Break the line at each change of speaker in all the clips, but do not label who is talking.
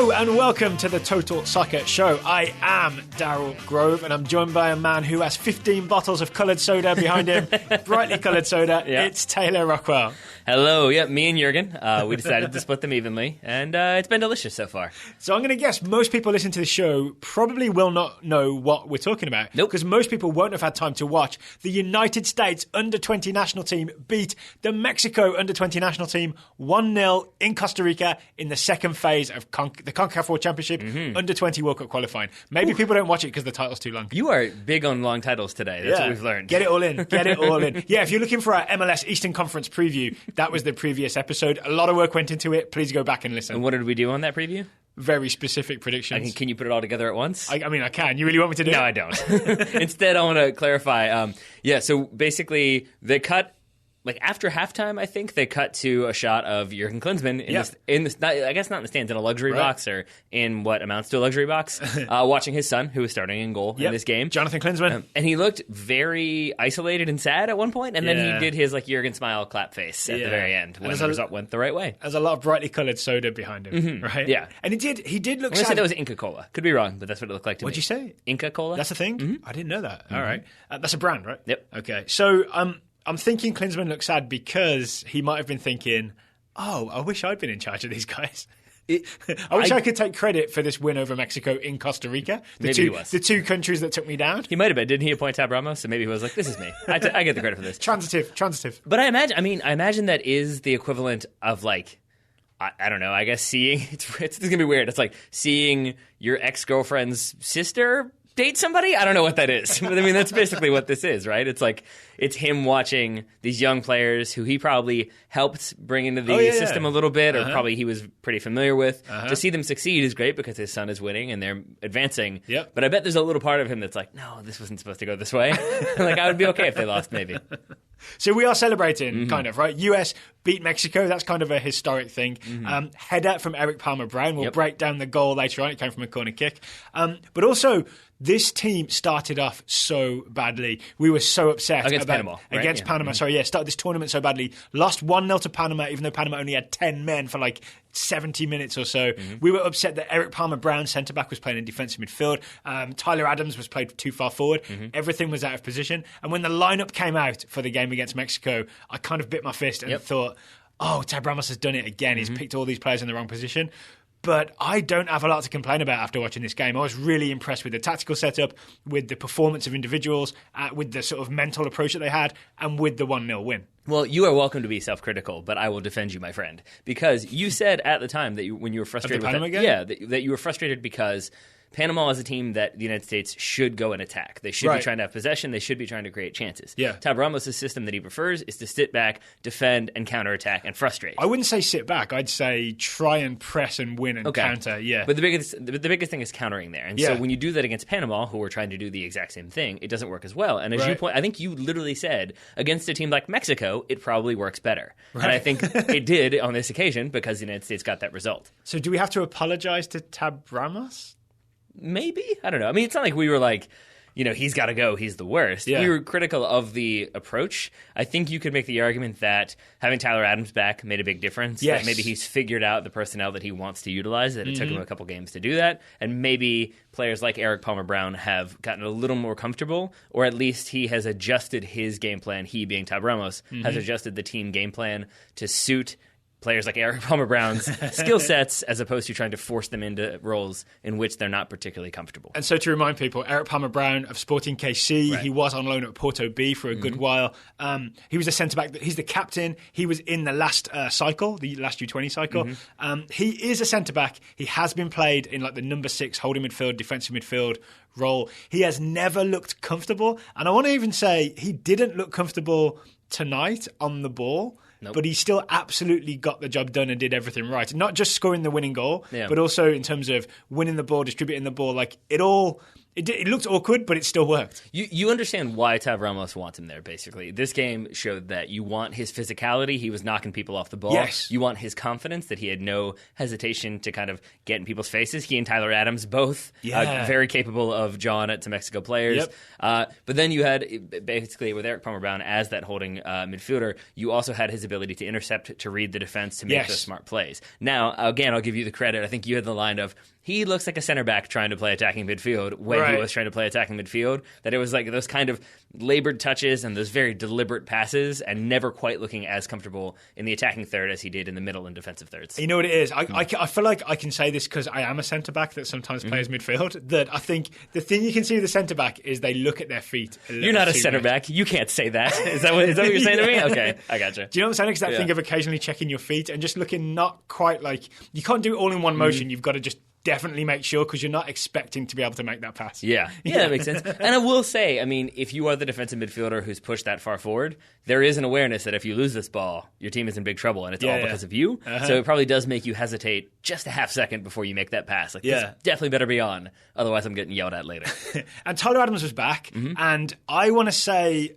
Hello and welcome to the Total Soccer Show. I am Daryl Grove and I'm joined by a man who has 15 bottles of coloured soda behind him, brightly coloured soda. Yeah. It's Taylor Rockwell.
Hello, me and Jurgen. We decided to split them evenly, and it's been delicious so far.
So I'm going to guess most people listening to the show probably will not know what we're talking about.
Nope.
Because most people won't have had time to watch the United States under-20 national team beat the Mexico under-20 national team 1-0 in Costa Rica in the second phase of the CONCACAF World Championship under-20 World Cup qualifying. Maybe people don't watch it because the title's too long.
You are big on long titles today. That's what we've learned.
Get it all in. Get it all in. Yeah, if you're looking for our MLS Eastern Conference preview, that was the previous episode. A lot of work went into it. Please go back and listen.
And what did we do on that preview?
Very specific predictions.
Can you put it all together at once?
I mean, I can. You really want me to do it?
No, I don't. Instead, I want to clarify. So basically, they cut... after halftime, I think they cut to a shot of Jurgen Klinsmann in this, I guess not in the stands, in a luxury box or in what amounts to a luxury box, watching his son, who was starting in goal in this game.
Jonathan Klinsmann.
And he looked very isolated and sad at one point, and then he did his Jurgen smile clap face at the very end when the result went the right way.
There's a lot of brightly coloured soda behind him, right?
Yeah.
And he did look sad.
I said that was Inca Cola. Could be wrong, but that's what it looked like to me.
What'd you say?
Inca Cola.
That's a thing? I didn't know that. All right. That's a brand, right?
Yep.
Okay. So, I'm thinking Klinsmann looks sad because he might have been thinking, I wish I'd been in charge of these guys. I wish I could take credit for this win over Mexico in Costa Rica. The two countries that took me down.
He might have been. Didn't he appoint Tab Ramos? So maybe he was like, this is me. I get the credit for this.
Transitive.
But I imagine that is the equivalent of I don't know, I guess seeing, it's going to be weird. It's like seeing your ex-girlfriend's sister date somebody? I don't know what that is. But I mean, that's basically what this is, right? It's him watching these young players who he probably helped bring into the system a little bit, or probably he was pretty familiar with. To see them succeed is great because his son is winning and they're advancing.
Yep.
But I bet there's a little part of him that's like, no, this wasn't supposed to go this way. I would be okay if they lost, maybe.
So we are celebrating, kind of, right? US beat Mexico. That's kind of a historic thing. Header from Eric Palmer-Brown. We'll break down the goal later on. It came from a corner kick. But also, this team started off so badly. We were so upset
against Panama.
Started this tournament so badly. Lost 1-0 to Panama, even though Panama only had 10 men for 70 minutes or so. We were upset that Eric Palmer-Brown, centre-back, was playing in defensive midfield. Tyler Adams was played too far forward. Everything was out of position. And when the lineup came out for the game against Mexico, I kind of bit my fist and thought, Tab Ramos has done it again. He's picked all these players in the wrong position. But I don't have a lot to complain about after watching this game. I was really impressed with the tactical setup, with the performance of individuals, with the sort of mental approach that they had, and with the 1-0 win.
Well, you are welcome to be self-critical, but I will defend you, my friend. Because you said at the time that when you were frustrated with that you were frustrated because Panama is a team that the United States should go and attack. They should be trying to have possession. They should be trying to create chances.
Yeah.
Tab Ramos' system that he prefers is to sit back, defend, and counterattack and frustrate.
I wouldn't say sit back. I'd say try and press and win and counter. Yeah.
But the biggest thing is countering there. And so when you do that against Panama, who are trying to do the exact same thing, it doesn't work as well. And as you point, I think you literally said against a team like Mexico, it probably works better. Right. And I think it did on this occasion because the United States got that result.
So do we have to apologize to Tab Ramos?
Maybe. I don't know. I mean, it's not like we were like, he's got to go, he's the worst.
Yeah.
We were critical of the approach. I think you could make the argument that having Tyler Adams back made a big difference.
Yes.
That maybe he's figured out the personnel that he wants to utilize, that it took him a couple games to do that. And maybe players like Eric Palmer-Brown have gotten a little more comfortable, or at least he has adjusted his game plan, he being Tab Ramos, has adjusted the team game plan to suit players like Eric Palmer-Brown's skill sets as opposed to trying to force them into roles in which they're not particularly comfortable.
And so to remind people, Eric Palmer-Brown of Sporting KC, he was on loan at Porto B for a good while. He was a centre-back. He's the captain. He was in the last cycle, the last U20 cycle. He is a centre-back. He has been played in the number 6 holding midfield, defensive midfield role. He has never looked comfortable. And I want to even say he didn't look comfortable tonight on the ball. Nope. But he still absolutely got the job done and did everything right. Not just scoring the winning goal, but also in terms of winning the ball, distributing the ball. It all It looked awkward, but it still worked.
You understand why Tab Ramos wants him there, basically. This game showed that you want his physicality. He was knocking people off the ball.
Yes.
You want his confidence, that he had no hesitation to kind of get in people's faces. He and Tyler Adams both very capable of jawing at to Mexico players.
Yep.
But then you had, basically, with Eric Palmer-Brown as that holding midfielder, you also had his ability to intercept, to read the defense, to make those smart plays. Now, again, I'll give you the credit. I think you had the line of, he looks like a center back trying to play attacking midfield when he was trying to play attacking midfield. That it was like those kind of labored touches and those very deliberate passes, and never quite looking as comfortable in the attacking third as he did in the middle and defensive thirds.
You know what it is? I feel like I can say this because I am a centre back that sometimes plays midfield. That I think the thing you can see with the centre back is they look at their feet.
You're not a centre back. You can't say that. Is that what you're saying to me? Okay, I gotcha.
Do you know what I'm saying? Because that thing of occasionally checking your feet and just looking not quite like you can't do it all in one motion. You've got to just definitely make sure, because you're not expecting to be able to make that pass.
Yeah, that makes sense. And I will say, I mean, if you are the defensive midfielder who's pushed that far forward, there is an awareness that if you lose this ball, your team is in big trouble, and it's all because of you. So it probably does make you hesitate just a half second before you make that pass. Like, this definitely better be on, otherwise I'm getting yelled at later.
And Tyler Adams was back, and I want to say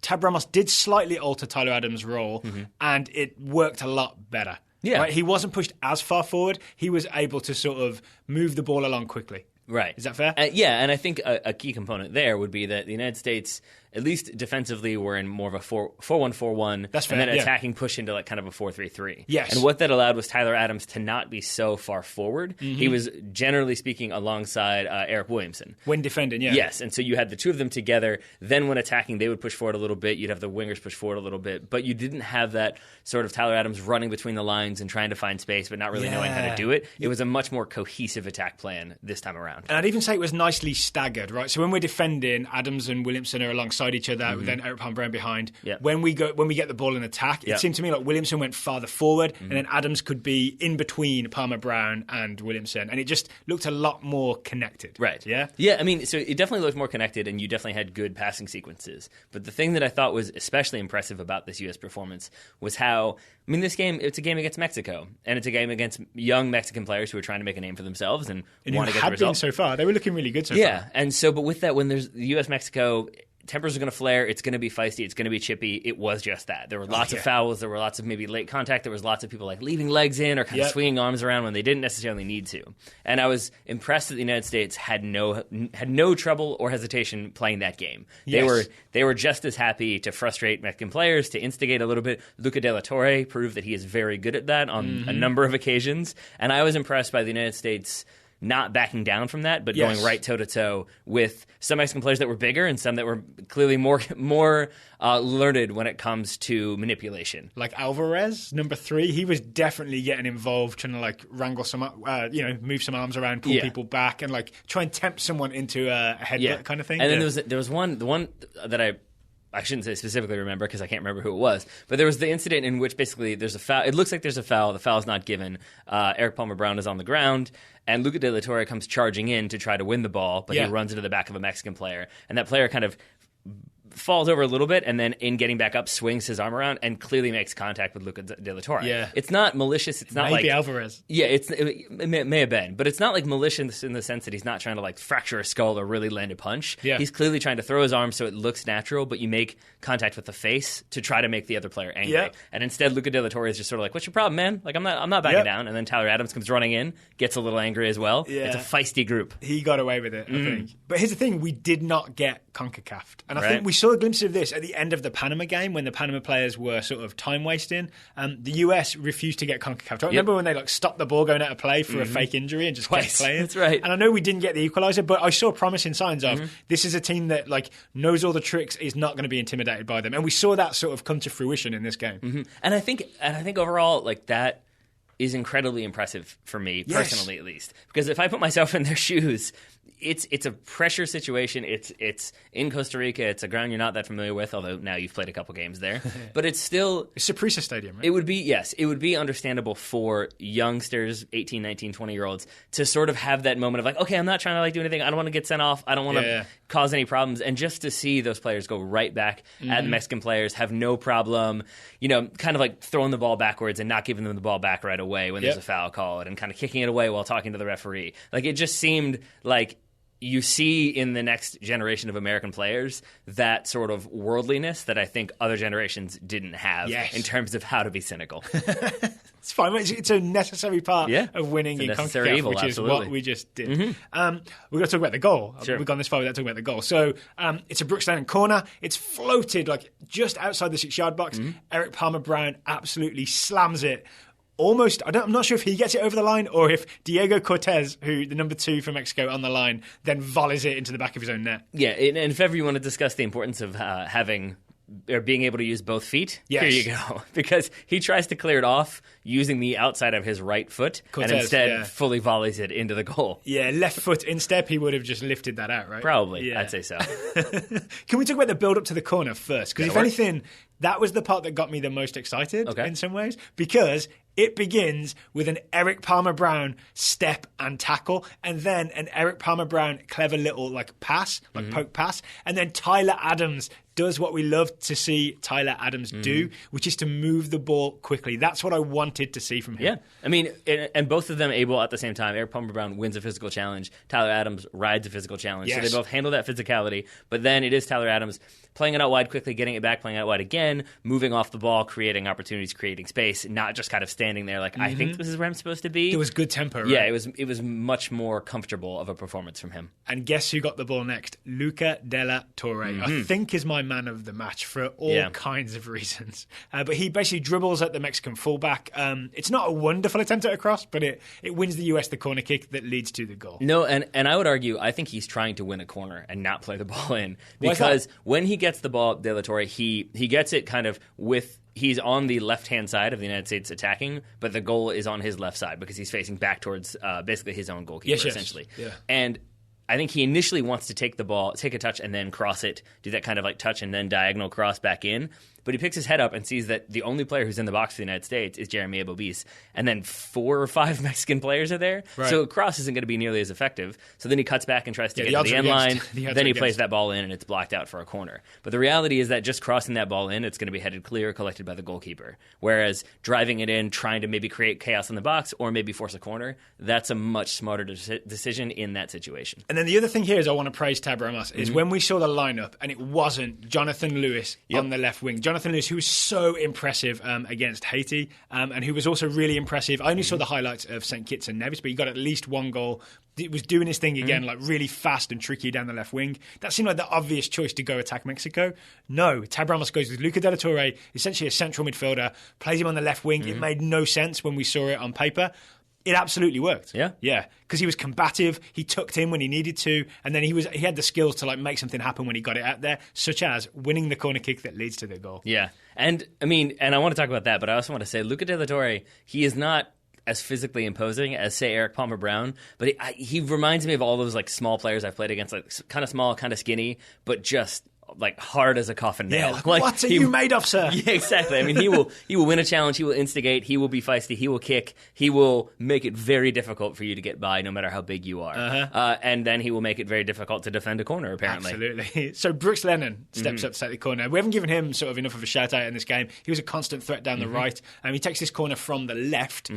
Tab Ramos did slightly alter Tyler Adams' role, and it worked a lot better. Yeah. Right? He wasn't pushed as far forward. He was able to sort of move the ball along quickly.
Right.
Is that fair?
Yeah, and I think a key component there would be that the United States, at least defensively, were in more of a 4-1-4-1.
That's fair.
And then attacking pushed into like kind of a 4-3-3.
Yes.
And what that allowed was Tyler Adams to not be so far forward. He was, generally speaking, alongside Eric Williamson.
When defending,
Yes, and so you had the two of them together. Then when attacking, they would push forward a little bit. You'd have the wingers push forward a little bit. But you didn't have that sort of Tyler Adams running between the lines and trying to find space, but not really knowing how to do it. It was a much more cohesive attack plan this time around.
And I'd even say it was nicely staggered, right? So when we're defending, Adams and Williamson are alongside each other, then Eric Palmer-Brown behind.
Yep.
When we get the ball in attack, it seemed to me like Williamson went farther forward, and then Adams could be in between Palmer-Brown and Williamson, and it just looked a lot more connected.
Right.
Yeah?
Yeah, I mean, so it definitely looked more connected, and you definitely had good passing sequences. But the thing that I thought was especially impressive about this U.S. performance was how, I mean, this game, it's a game against Mexico, and it's a game against young Mexican players who are trying to make a name for themselves and want to get the result.
So far. They were looking really good so far.
Yeah, and so, but with that, when there's the U.S.-Mexico, tempers are going to flare, it's going to be feisty, it's going to be chippy. It was just that. There were lots of fouls, there were lots of maybe late contact, there was lots of people like leaving legs in or kind of swinging arms around when they didn't necessarily need to. And I was impressed that the United States had no trouble or hesitation playing that game.
Yes.
They were just as happy to frustrate Mexican players, to instigate a little bit. Luca De La Torre proved that he is very good at that on a number of occasions. And I was impressed by the United States not backing down from that, but going right toe-to-toe with some Mexican players that were bigger and some that were clearly more learned when it comes to manipulation.
Like Alvarez, number 3, he was definitely getting involved, trying to like wrangle some, move some arms around, pull people back, and like try and tempt someone into a headbutt kind of thing.
And then there was one that I shouldn't say specifically remember because I can't remember who it was, but there was the incident in which basically there's a foul. It looks like there's a foul. The foul is not given. Eric Palmer-Brown is on the ground, and Luca De La Torre comes charging in to try to win the ball, but he runs into the back of a Mexican player, and that player kind of falls over a little bit, and then in getting back up, swings his arm around and clearly makes contact with Luca De La Torre.
Yeah.
It's not malicious. It's not
maybe
like
Alvarez.
Yeah, it may have been, but it's not like malicious in the sense that he's not trying to like fracture a skull or really land a punch.
Yeah.
He's clearly trying to throw his arm so it looks natural, but you make contact with the face to try to make the other player angry.
Yeah.
And instead, Luca De La Torre is just sort of like, "What's your problem, man? Like I'm not backing down." And then Tyler Adams comes running in, gets a little angry as well.
Yeah.
It's a feisty group.
He got away with it, I think. But here's the thing: we did not get CONCACAF, and I think we saw a glimpse of this at the end of the Panama game when the Panama players were sort of time wasting. The US refused to get CONCACAF. I remember when they like stopped the ball going out of play for a fake injury and just kept playing.
That's right.
And I know we didn't get the equaliser, but I saw promising signs of this is a team that like knows all the tricks, is not going to be intimidated by them, and we saw that sort of come to fruition in this game.
And I think overall, like that is incredibly impressive for me personally, at least, because if I put myself in their shoes, it's a pressure situation. It's in Costa Rica. It's a ground you're not that familiar with, although now you've played a couple games there. But it's still...
It's Saprissa Stadium, right?
It would be understandable for youngsters, 18, 19, 20-year-olds, to sort of have that moment of like, okay, I'm not trying to like do anything. I don't want to get sent off. I don't want to cause any problems. And just to see those players go right back at the Mexican players, have no problem, kind of like throwing the ball backwards and not giving them the ball back right away when there's a foul called, and kind of kicking it away while talking to the referee. Like, it just seemed like you see in the next generation of American players that sort of worldliness that I think other generations didn't have in terms of how to be cynical.
It's fine. It's a necessary part of winning in CONCACAF, which is what we just did. We're going to talk about the goal.
Sure.
We've gone this far without talking about the goal. So it's a Brooks Lennon corner. It's floated like just outside the 6-yard box. Eric Palmer-Brown absolutely slams it. Almost, I'm not sure if he gets it over the line or if Diego Cortez, who the number 2 for Mexico on the line, then volleys it into the back of his own net.
Yeah, and if ever you want to discuss the importance of having or being able to use both feet, here you go. Because he tries to clear it off using the outside of his right foot Cortez, and instead fully volleys it into the goal.
Yeah, left foot instep, he would have just lifted that out, right?
Probably, I'd say so.
Can we talk about the build-up to the corner first? Because if anything, that was the part that got me the most excited in some ways, because it begins with an Eric Palmer-Brown step and tackle, and then an Eric Palmer-Brown clever little pass, poke pass, and then Tyler Adams does what we love to see Tyler Adams do, which is to move the ball quickly. That's what I wanted to see from him.
Yeah. I mean, and both of them able at the same time. Eric Palmer-Brown wins a physical challenge. Tyler Adams rides a physical challenge. Yes. So they both handle that physicality. But then it is Tyler Adams playing it out wide quickly, getting it back, playing it out wide again, moving off the ball, creating opportunities, creating space, not just kind of standing there like, I think this is where I'm supposed to be.
It was good tempo, right?
Yeah, it was much more comfortable of a performance from him.
And guess who got the ball next? Luca De La Torre. I think is my man of the match for all kinds of reasons. But he basically dribbles at the Mexican fullback. It's not a wonderful attempt at a cross, but it wins the US the corner kick that leads to the goal.
No, and I would argue, I think he's trying to win a corner and not play the ball in. Because when he gets the ball, De La Torre, he gets it kind of with... He's on the left-hand side of the United States attacking, but the goal is on his left side because he's facing back towards basically his own goalkeeper, essentially. Yeah. And I think he initially wants to take the ball, take a touch, and then cross it, do that kind of touch and then diagonal cross back in. But he picks his head up and sees that the only player who's in the box for the United States is Jeremy Ebobis. And then 4 or 5 Mexican players are there. Right. So a cross isn't going to be nearly as effective. So then he cuts back and tries to get to the end line. Then he plays that ball in and it's blocked out for a corner. But the reality is that just crossing that ball in, it's going to be headed clear, collected by the goalkeeper. Whereas driving it in, trying to maybe create chaos in the box or maybe force a corner, that's a much smarter decision in that situation.
And then the other thing here is I want to praise Tab Ramos is when we saw the lineup and it wasn't Jonathan Lewis on the left wing. Jonathan Lewis, who was so impressive against Haiti and who was also really impressive. I only saw the highlights of St. Kitts and Nevis, but he got at least one goal. It was doing his thing again, really fast and tricky down the left wing. That seemed like the obvious choice to go attack Mexico. No, Tab Ramos goes with Luca De La Torre, essentially a central midfielder, plays him on the left wing. It made no sense when we saw it on paper. It absolutely worked. Yeah, because he was combative. He tucked in when he needed to, and then he had the skills to make something happen when he got it out there, such as winning the corner kick that leads to the goal.
Yeah, and I mean, and I want to talk about that, but I also want to say Luca De La Torre, he is not as physically imposing as, say, Eric Palmer-Brown, but he reminds me of all those small players I've played against, kind of small, kind of skinny, but just hard as a coffin nail.
Yeah, what are you made of, sir?
Yeah, exactly. I mean, he will win a challenge. He will instigate. He will be feisty. He will kick. He will make it very difficult for you to get by, no matter how big you are. And then he will make it very difficult to defend a corner. Apparently,
absolutely. So Brooks Lennon steps up to take the corner. We haven't given him sort of enough of a shout out in this game. He was a constant threat down the right, and he takes this corner from the left.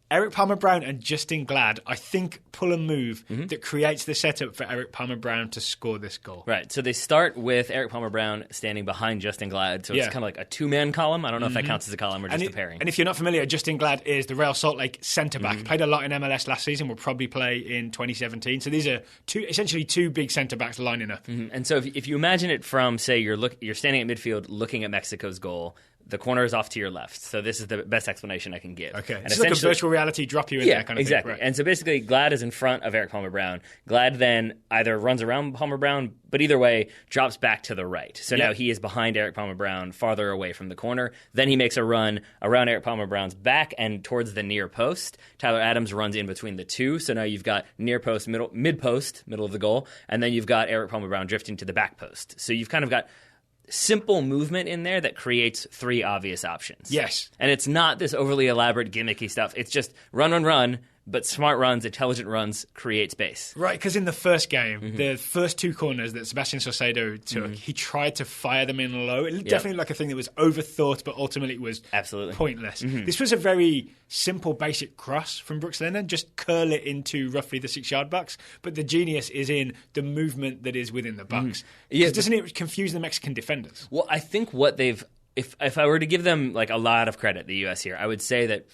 Eric Palmer-Brown and Justin Glad, I think, pull a move that creates the setup for Eric Palmer-Brown to score this goal.
Right. So they start with Eric Palmer-Brown standing behind Justin Glad. So it's kind of like a two-man column. I don't know if that counts as a column or just a pairing. And
if you're not familiar, Justin Glad is the Real Salt Lake centre-back. Played a lot in MLS last season. Will probably play in 2017. So these are essentially two big centre-backs lining up.
And so if you imagine it from, say, you're standing at midfield looking at Mexico's goal, the corner is off to your left. So this is the best explanation I can give.
Okay. And it's like a virtual reality drop you in there kind of
exactly.
thing. Right.
And so basically Glad is in front of Eric Palmer-Brown. Glad then either runs around Palmer-Brown, but either way drops back to the right. So now he is behind Eric Palmer-Brown, farther away from the corner. Then he makes a run around Eric Palmer-Brown's back and towards the near post. Tyler Adams runs in between the two. So now you've got near post, mid post, middle of the goal. And then you've got Eric Palmer-Brown drifting to the back post. So you've kind of got simple movement in there that creates 3 obvious options.
Yes.
And it's not this overly elaborate, gimmicky stuff. It's just run, but smart runs, intelligent runs create space.
Right, because in the first game, the first 2 corners that Sebastian Saucedo took, he tried to fire them in low. It definitely looked like a thing that was overthought, but ultimately was pointless. This was a very simple, basic cross from Brooks Lennon, just curl it into roughly the 6-yard box. But the genius is in the movement that is within the box. Yeah, doesn't it confuse the Mexican defenders?
Well, I think what they've, if I were to give them like a lot of credit, the U.S. here, I would say that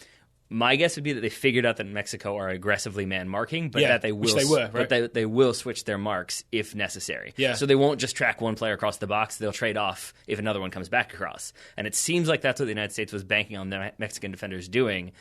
my guess would be that they figured out that Mexico are aggressively man marking, but that they will switch their marks if necessary.
Yeah.
So they won't just track one player across the box; they'll trade off if another one comes back across. And it seems like that's what the United States was banking on the Mexican defenders doing.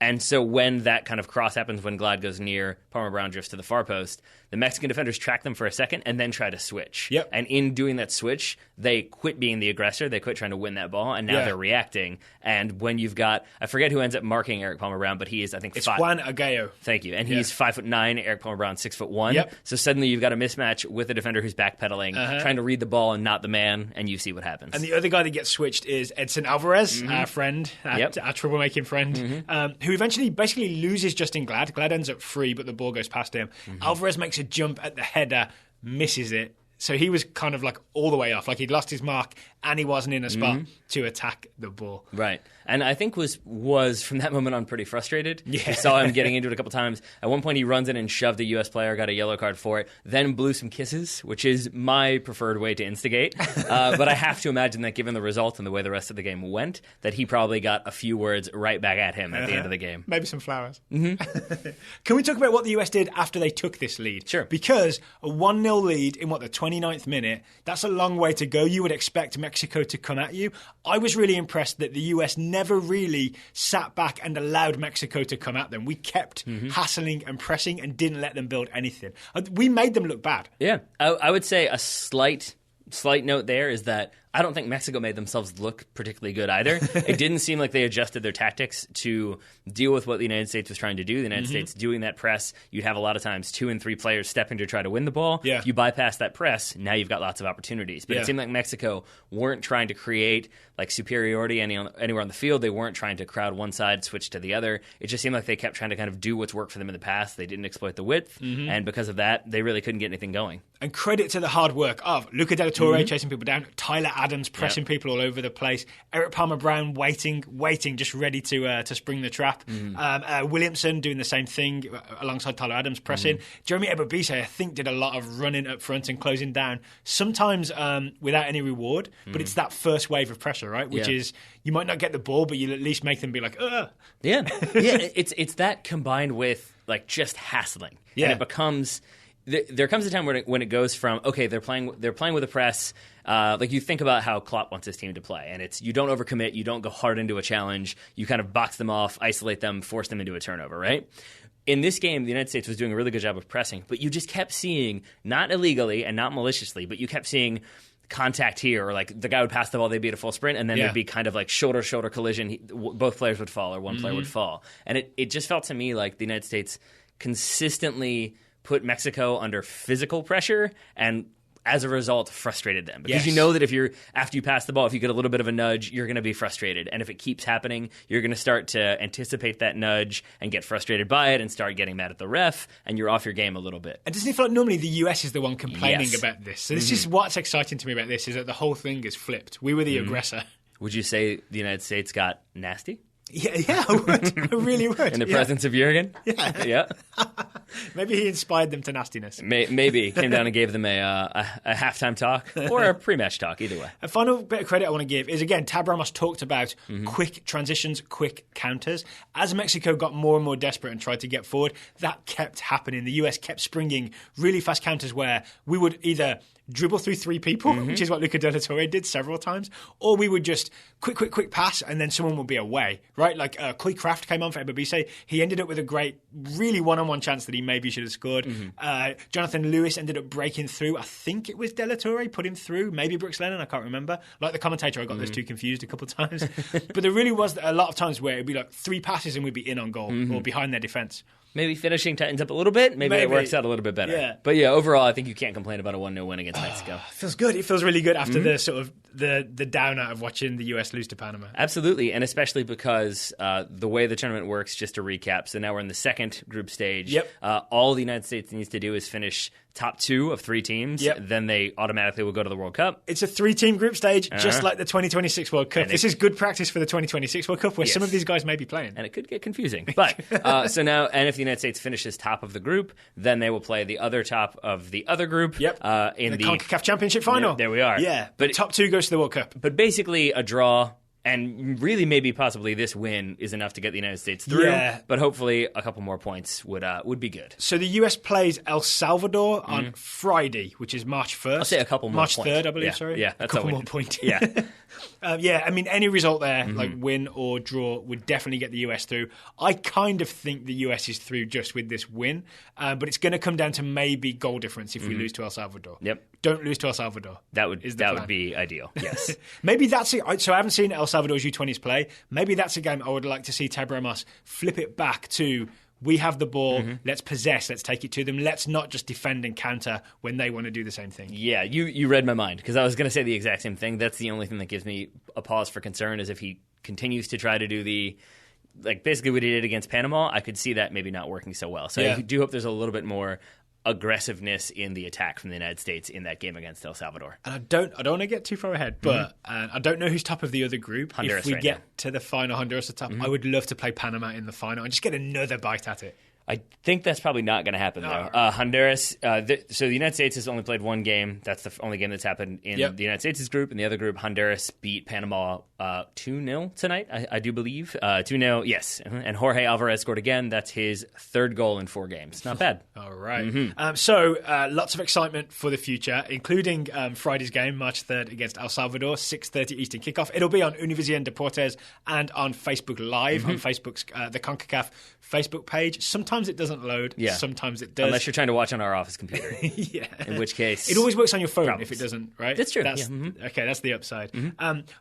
And so when that kind of cross happens, when Glad goes near, Palmer Brown drifts to the far post, the Mexican defenders track them for a second and then try to switch.
Yep.
And in doing that switch, they quit being the aggressor. They quit trying to win that ball, and now they're reacting. And when you've got, I forget who ends up marking Eric Palmer Brown, but he is, I think,
it's Juan Agayo.
Thank you. And he's 5'9", Eric Palmer Brown 6'1".
Yep.
So suddenly you've got a mismatch with a defender who's backpedaling, trying to read the ball and not the man, and you see what happens.
And the other guy that gets switched is Edson Alvarez, our friend, our troublemaking friend, who eventually basically loses Justin Glad. Glad ends up free, but the ball goes past him. Alvarez makes a jump at the header, misses it. So he was kind of like all the way off. Like he'd lost his mark and he wasn't in a spot to attack the ball.
Right. And I think was from that moment on pretty frustrated. Yeah. I saw him getting into it a couple times. At one point he runs in and shoved a U.S. player, got a yellow card for it, then blew some kisses, which is my preferred way to instigate. But I have to imagine that given the result and the way the rest of the game went, that he probably got a few words right back at him at the end of the game.
Maybe some flowers. Can we talk about what the U.S. did after they took this lead?
Sure.
Because a 1-0 lead in, the 29th minute, that's a long way to go. You would expect Mexico to come at you. I was really impressed that the U.S. never really sat back and allowed Mexico to come at them. We kept hassling and pressing and didn't let them build anything. We made them look bad.
Yeah. I would say a slight note there is that I don't think Mexico made themselves look particularly good either. It didn't seem like they adjusted their tactics to deal with what the United States was trying to do. The United States doing that press, you'd have a lot of times 2 and 3 players stepping to try to win the ball.
Yeah.
If you bypass that press, now you've got lots of opportunities. But it seemed like Mexico weren't trying to create like superiority anywhere on the field. They weren't trying to crowd one side, switch to the other. It just seemed like they kept trying to kind of do what's worked for them in the past. They didn't exploit the width, and because of that, they really couldn't get anything going.
And credit to the hard work of Luca de la Torre chasing people down, Tyler Adams pressing people all over the place, Eric Palmer Brown waiting, just ready to spring the trap. Williamson doing the same thing alongside Tyler Adams pressing. Jeremy Ebobisse, I think, did a lot of running up front and closing down, sometimes without any reward, but it's that first wave of pressure, right? Which is, you might not get the ball, but you'll at least make them be like, ugh.
Yeah. It's that combined with like just hassling.
Yeah.
And it becomes... There comes a time when it goes from, okay, they're playing with a press. Like you think about how Klopp wants his team to play, and it's you don't overcommit, you don't go hard into a challenge, you kind of box them off, isolate them, force them into a turnover, right? In this game, the United States was doing a really good job of pressing, but you just kept seeing, not illegally and not maliciously, but you kept seeing contact here, or like the guy would pass the ball, they'd be at a full sprint, and then there'd be kind of like shoulder collision. Both players would fall, or one player would fall, and it just felt to me like the United States consistently put Mexico under physical pressure, and as a result, frustrated them. Because you know that after you pass the ball, if you get a little bit of a nudge, you're going to be frustrated. And if it keeps happening, you're going to start to anticipate that nudge and get frustrated by it and start getting mad at the ref, and you're off your game a little bit.
And doesn't it feel like normally the US is the one complaining about this? So this is what's exciting to me about this, is that the whole thing is flipped. We were the aggressor.
Would you say the United States got nasty?
Yeah, I would. I really would.
In the presence of Jurgen? Yeah.
Maybe he inspired them to nastiness.
Maybe. Came down and gave them a halftime talk or a pre-match talk, either way.
A final bit of credit I want to give is, again, Tab Ramos talked about quick transitions, quick counters. As Mexico got more and more desperate and tried to get forward, that kept happening. The US kept springing really fast counters where we would either dribble through 3 people, which is what Luca de la Torre did several times, or we would just quick pass and then someone would be away, right? Like Coy Kraft came on for Ebobisse. He ended up with a great, really one-on-one chance that he maybe should have scored. Jonathan Lewis ended up breaking through. I think it was de la Torre put him through, maybe Brooks Lennon, I can't remember. Like the commentator, I got those two confused a couple of times. But there really was a lot of times where it'd be like 3 passes and we'd be in on goal or behind their defence.
Maybe finishing tightens up a little bit. Maybe it works out a little bit better.
Yeah.
But yeah, overall, I think you can't complain about a 1-0 win against Mexico.
It feels good. It feels really good after the sort of the downer of watching the US lose to Panama.
Absolutely, and especially because the way the tournament works, just to recap, so now we're in the second group stage.
Yep.
All the United States needs to do is finish top 2 of 3 teams.
Yep.
Then they automatically will go to the World Cup.
It's a 3-team group stage, just like the 2026 World Cup. This is good practice for the 2026 World Cup, where some of these guys may be playing.
And it could get confusing. But so now, and if the United States finishes top of the group, then they will play the other top of the other group.
Yep.
In the
CONCACAF Championship final.
There we are.
Yeah, but top 2 goes to the World Cup.
But basically, a draw. And really, maybe possibly this win is enough to get the United States through.
Yeah.
But hopefully, a couple more points would be good.
So the US plays El Salvador on Friday, which is March 1st.
I'll say a couple more
March
points.
3rd, I believe,
Yeah.
sorry.
Yeah, that's
a couple
how
more points.
Yeah.
I mean, any result there, like win or draw, would definitely get the US through. I kind of think the US is through just with this win, but it's going to come down to maybe goal difference if we lose to El Salvador.
Yep.
Don't lose to El Salvador.
That would be ideal. Yes.
Maybe that's it. So I haven't seen El Salvador's U20s play. Maybe that's a game I would like to see Tab Ramos flip it back to. We have the ball. Let's possess. Let's take it to them. Let's not just defend and counter when they want to do the same thing.
Yeah, you read my mind because I was going to say the exact same thing. That's the only thing that gives me a pause for concern is if he continues to try to do basically what he did against Panama. I could see that maybe not working so well. So I do hope there's a little bit more aggressiveness in the attack from the United States in that game against El Salvador.
And I don't want to get too far ahead, but I don't know who's top of the other group.
Honduras
if we
right
get
now.
to the final, Honduras are top. I would love to play Panama in the final and just get another bite at it.
I think that's probably not going to happen, though. Honduras, so the United States has only played one game. That's the only game that's happened in the United States' group. In the other group, Honduras beat Panama 2-0 tonight, I do believe. 2-0, yes. And Jorge Alvarez scored again. That's his 3rd goal in 4 games. Not bad.
All right. So lots of excitement for the future, including Friday's game, March 3rd, against El Salvador, 6:30 Eastern kickoff. It'll be on Univision Deportes and on Facebook Live, on Facebook's the CONCACAF Facebook page. Sometimes it doesn't load.
Yeah.
Sometimes it does.
Unless you're trying to watch on our office computer.
Yeah.
In which case...
It always works on your phone
problems.
if it doesn't, right?
That's true.
Okay, that's the upside.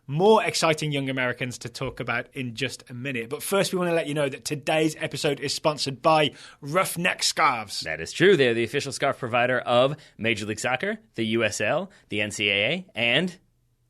More exciting young Americans to talk about in just a minute. But first, we want to let you know that today's episode is sponsored by Roughneck Scarves.
That is true. They're the official scarf provider of Major League Soccer, the USL, the NCAA, and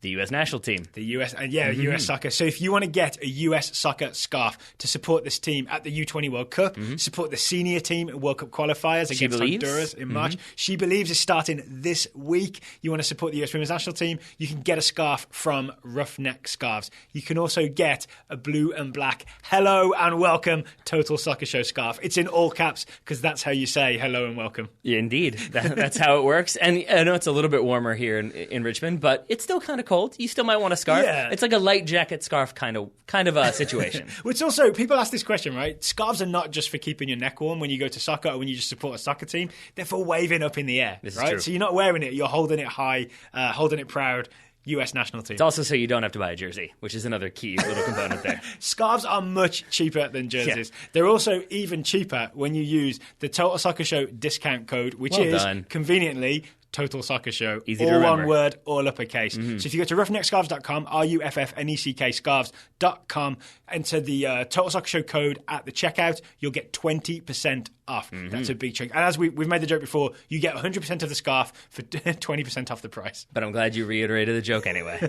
the U.S. national team.
The U.S. U.S. soccer. So if you want to get a U.S. soccer scarf to support this team at the U20 World Cup, support the senior team at World Cup qualifiers against Honduras in March. She Believes is starting this week. You want to support the U.S. women's national team, you can get a scarf from Roughneck Scarves. You can also get a blue and black hello and welcome Total Soccer Show scarf. It's in all caps because that's how you say hello and welcome.
Yeah, indeed. That's how it works. And I know it's a little bit warmer here in Richmond, but it's still kind of cold. You still might want a scarf.
Yeah.
It's like a light jacket scarf kind of a situation.
Which also, people ask this question, right? Scarves are not just for keeping your neck warm when you go to soccer or when you just support a soccer team. They're for waving up in the air,
This is
right?
true.
So you're not wearing it, you're holding it high, holding it proud. U.S. national team.
It's also so you don't have to buy a jersey, which is another key little component there.
Scarves are much cheaper than jerseys. Yeah. They're also even cheaper when you use the Total Soccer Show discount code, which is conveniently Total Soccer Show.
Easy
all
to remember.
One word, all uppercase. So if you go to roughneckscarves.com, RUFFNECK scarves.com, enter the Total Soccer Show code at the checkout, you'll get 20% off. That's a big chunk. And as we've made the joke before, you get 100% of the scarf for 20% off the price.
But I'm glad you reiterated the joke anyway.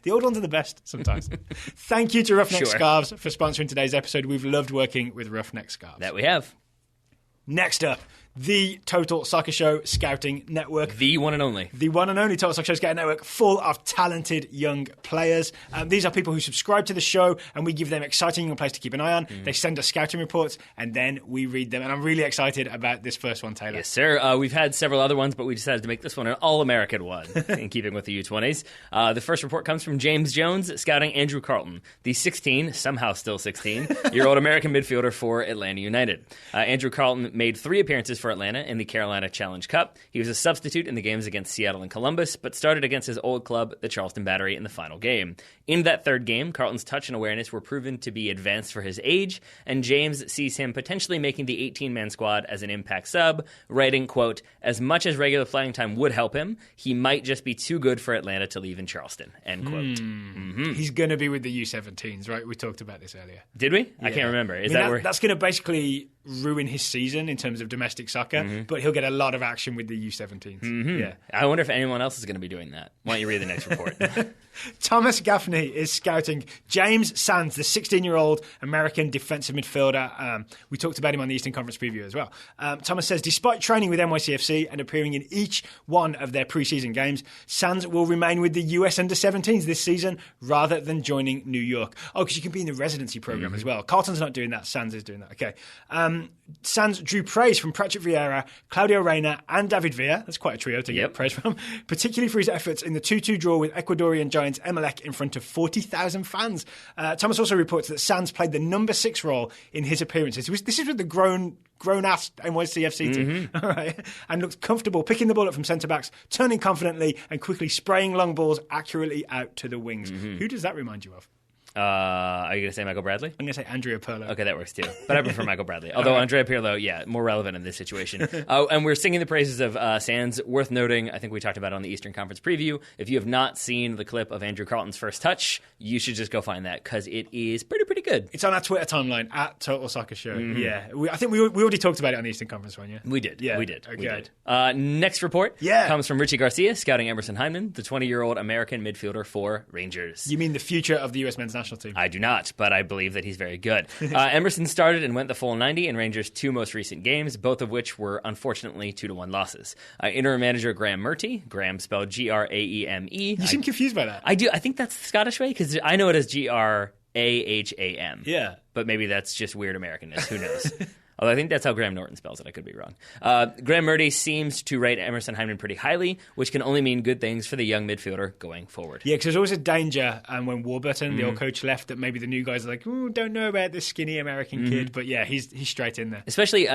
The old ones are the best sometimes. Thank you to Roughneck Scarves for sponsoring today's episode. We've loved working with Roughneck Scarves.
That we have.
Next up, the Total Soccer Show Scouting Network.
The one and only.
The one and only Total Soccer Show Scouting Network, full of talented young players. These are people who subscribe to the show, and we give them exciting young players to keep an eye on. They send us scouting reports, and then we read them. And I'm really excited about this first one, Taylor.
Yes, sir. We've had several other ones, but we decided to make this one an all-American one, in keeping with the U20s. The first report comes from James Jones, scouting Andrew Carlton, the 16, somehow still 16-year-old American midfielder for Atlanta United. Andrew Carlton made 3 appearances for Atlanta in the Carolina Challenge Cup. He was a substitute in the games against Seattle and Columbus, but started against his old club, the Charleston Battery, in the final game. In that third game, Carlton's touch and awareness were proven to be advanced for his age, and James sees him potentially making the 18-man squad as an impact sub, writing, quote, "As much as regular playing time would help him, he might just be too good for Atlanta to leave in Charleston," end quote.
He's going to be with the U17s, right? We talked about this earlier.
Did we? I can't remember. Is that where...
That's going to basically ruin his season in terms of domestic soccer, but he'll get a lot of action with the U17s. Yeah.
I wonder if anyone else is going to be doing that. Why don't you read the next report?
Thomas Gaffney is scouting James Sands, the 16-year-old American defensive midfielder. We talked about him on the Eastern Conference preview as well. Thomas says, despite training with NYCFC and appearing in each one of their preseason games, Sands will remain with the US Under-17s this season rather than joining New York. Oh, because you can be in the residency program as well. Carlton's not doing that. Sands is doing that. Okay. Sands drew praise from Pratchett Vieira, Claudio Reyna, and David Villa. That's quite a trio to get praise from, particularly for his efforts in the 2-2 draw with Ecuadorian giants Emelec in front of 40,000 fans. Thomas also reports that Sands played the number 6 role in his appearances. This is with the grown-ass NYCFC team. All right. And looked comfortable picking the ball up from centre-backs, turning confidently and quickly spraying long balls accurately out to the wings. Who does that remind you of?
Are you going to say Michael Bradley?
I'm going to say Andrea Pirlo.
Okay, that works too. But I prefer Michael Bradley. Although Andrea Pirlo, more relevant in this situation. And we're singing the praises of Sands. Worth noting, I think we talked about it on the Eastern Conference preview. If you have not seen the clip of Andrew Carlton's first touch, you should just go find that because it is pretty good.
It's on our Twitter timeline, at Total Soccer Show. Yeah. I think we already talked about it on the Eastern Conference one, yeah?
We did.
Yeah.
We did.
Okay.
We did. Next report comes from Richie Garcia, scouting Emerson Hyndman, the 20-year-old American midfielder for Rangers.
You mean the future of the US men's national team?
I do not, but I believe that he's very good. Emerson started and went the full 90 in Rangers' 2 most recent games, both of which were unfortunately 2-1 losses. Interim manager Graham Murty, Graham spelled Graeme.
You seem confused by that.
I do. I think that's the Scottish way because I know it as Graham.
Yeah.
But maybe that's just weird Americanness. Who knows? Although I think that's how Graham Norton spells it. I could be wrong. Graham Murty seems to rate Emerson Hyndman pretty highly, which can only mean good things for the young midfielder going forward.
Yeah, because there's always a danger when Warburton, the old coach, left, that maybe the new guys are like, ooh, don't know about this skinny American kid. But yeah, he's straight in there.
Especially,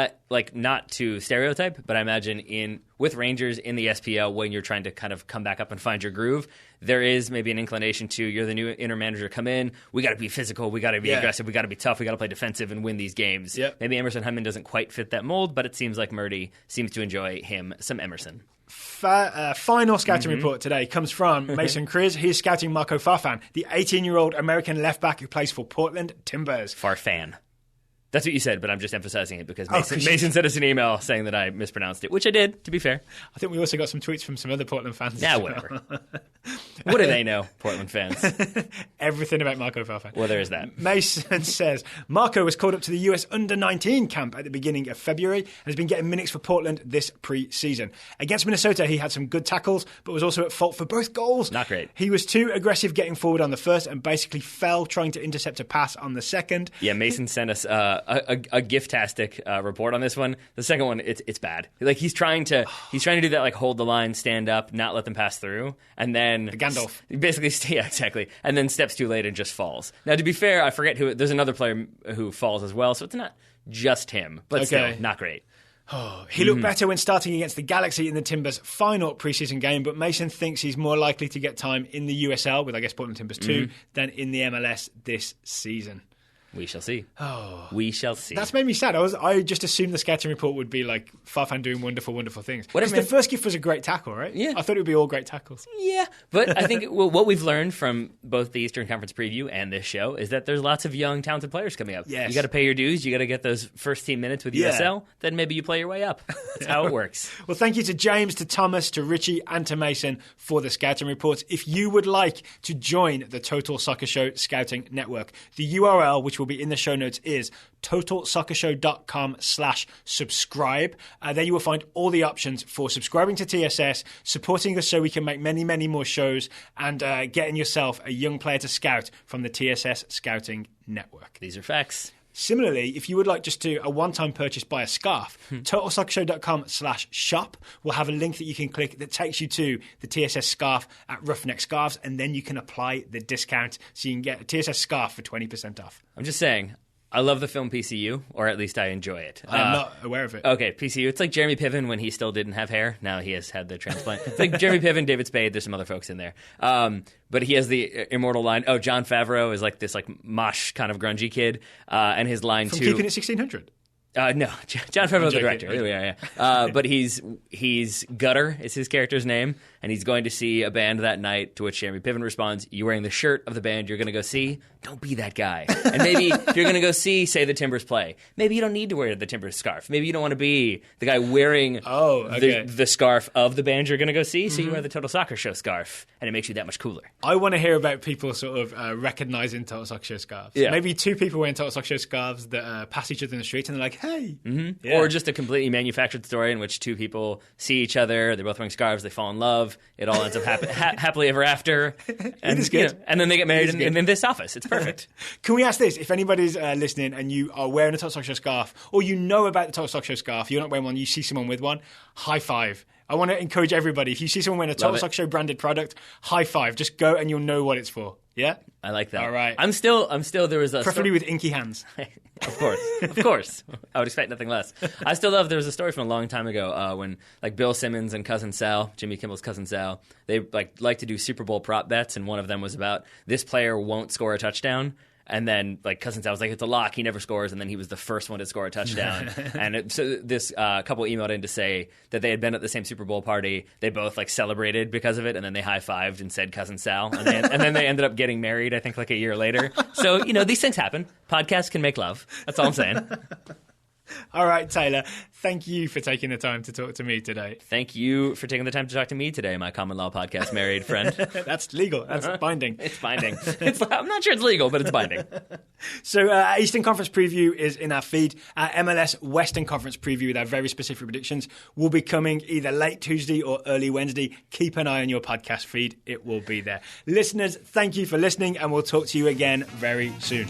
not to stereotype, but I imagine with Rangers in the SPL, when you're trying to kind of come back up and find your groove, there is maybe an inclination to, you're the new interim manager, come in, we got to be physical, we got to be aggressive, we got to be tough, we got to play defensive and win these games.
Yep.
Maybe Emerson Hyndman doesn't quite fit that mold, but it seems like Murty seems to enjoy him some Emerson.
Final scouting report today comes from Mason Kriz. He is scouting Marco Farfan, the 18-year-old American left-back who plays for Portland Timbers.
Farfan. That's what you said, but I'm just emphasizing it because Mason sent us an email saying that I mispronounced it, which I did, to be fair.
I think we also got some tweets from some other Portland fans.
Yeah, whatever. What do they know, Portland fans?
Everything about Marco Farfan.
Well, there is that.
Mason says, Marco was called up to the US Under-19 camp at the beginning of February and has been getting minutes for Portland this pre-season. Against Minnesota, he had some good tackles, but was also at fault for both goals.
Not great.
He was too aggressive getting forward on the first and basically fell trying to intercept a pass on the second.
Yeah, Mason sent us a giftastic report on this one. The second one, it's bad. Like he's trying to do that, like hold the line, stand up, not let them pass through, and then
the Gandalf.
Basically, yeah, exactly. And then steps too late and just falls. Now, to be fair, I forget who. There's another player who falls as well, so it's not just him, but still not great.
He looked better when starting against the Galaxy in the Timbers' final preseason game, but Mason thinks he's more likely to get time in the USL with, I guess, Portland Timbers 2 than in the MLS this season.
We shall see. We shall see.
That's made me sad. I just assumed the scouting report would be like Farfan doing wonderful, wonderful things.
Because
the first gift was a great tackle, right?
Yeah.
I thought it would be all great tackles.
Yeah, but I think what we've learned from both the Eastern Conference preview and this show is that there's lots of young, talented players coming up.
Yes.
You got to pay your dues. You got to get those first team minutes with USL. Then maybe you play your way up. That's how it works.
Well, thank you to James, to Thomas, to Richie, and to Mason for the scouting reports. If you would like to join the Total Soccer Show Scouting Network, the URL, which will be in the show notes, is totalsoccershow.com/subscribe. There you will find all the options for subscribing to TSS, supporting us so we can make many, many more shows, and getting yourself a young player to scout from the TSS Scouting Network.
These are facts.
Similarly, if you would like just to a one-time purchase, buy a scarf, totalsoccershow.com/shop will have a link that you can click that takes you to the TSS scarf at Roughneck Scarves, and then you can apply the discount so you can get a TSS scarf for 20% off.
I'm just saying, I love the film PCU, or at least I enjoy it.
I'm not aware of it.
Okay, PCU. It's like Jeremy Piven when he still didn't have hair. Now he has had the transplant. It's like Jeremy Piven, David Spade. There's some other folks in there. But he has the immortal line, John Favreau is like this like mosh kind of grungy kid. And his line
From
too...
Keeping It 1600?
No, John Favreau is the director. Here we are, yeah. But he's Gutter is his character's name, and he's going to see a band that night, to which Jeremy Piven responds, "You wearing the shirt of the band you're going to go see? don't be that guy. And maybe if you're going to go see, say, the Timbers play, maybe you don't need to wear the Timbers scarf. Maybe you don't want to be the guy wearing the scarf of the band you're going to go see, so you wear the Total Soccer Show scarf, and it makes you that much cooler.
I want to hear about people sort of recognizing Total Soccer Show scarves.
Yeah.
Maybe two people wearing Total Soccer Show scarves that pass each other in the street and they're like, hey.
Yeah. Or just a completely manufactured story in which two people see each other, they're both wearing scarves, they fall in love, it all ends up happily ever after. And,
it is good.
And then they get married in this office. It's perfect.
Can we ask this? If anybody's listening and you are wearing a Total Soccer Show scarf, or you know about the Total Soccer Show scarf, you're not wearing one, you see someone with one, high five. I want to encourage everybody. If you see someone wearing a Total Soccer Show branded product, high five. Just go and you'll know what it's for. Yeah?
I like that.
All right.
I'm still there was a
preferably with inky hands.
Of course. I would expect nothing less. I still love, there was a story from a long time ago when like Bill Simmons and Cousin Sal, Jimmy Kimmel's Cousin Sal, they like to do Super Bowl prop bets, and one of them was about this player won't score a touchdown. And then, like, Cousin Sal was like, it's a lock, he never scores, and then he was the first one to score a touchdown. And so this couple emailed in to say that they had been at the same Super Bowl party. They both, like, celebrated because of it, and then they high-fived and said Cousin Sal. And then they ended up getting married, I think, like a year later. So, these things happen. Podcasts can make love. That's all I'm saying.
All right, Taylor, thank you for taking the time to talk to me today.
Thank you for taking the time to talk to me today, my common law podcast married friend.
That's legal. That's binding.
It's binding. I'm not sure it's legal, but it's binding.
So Eastern Conference preview is in our feed. Our MLS Western Conference preview with our very specific predictions will be coming either late Tuesday or early Wednesday. Keep an eye on your podcast feed. It will be there. Listeners, thank you for listening, and we'll talk to you again very soon.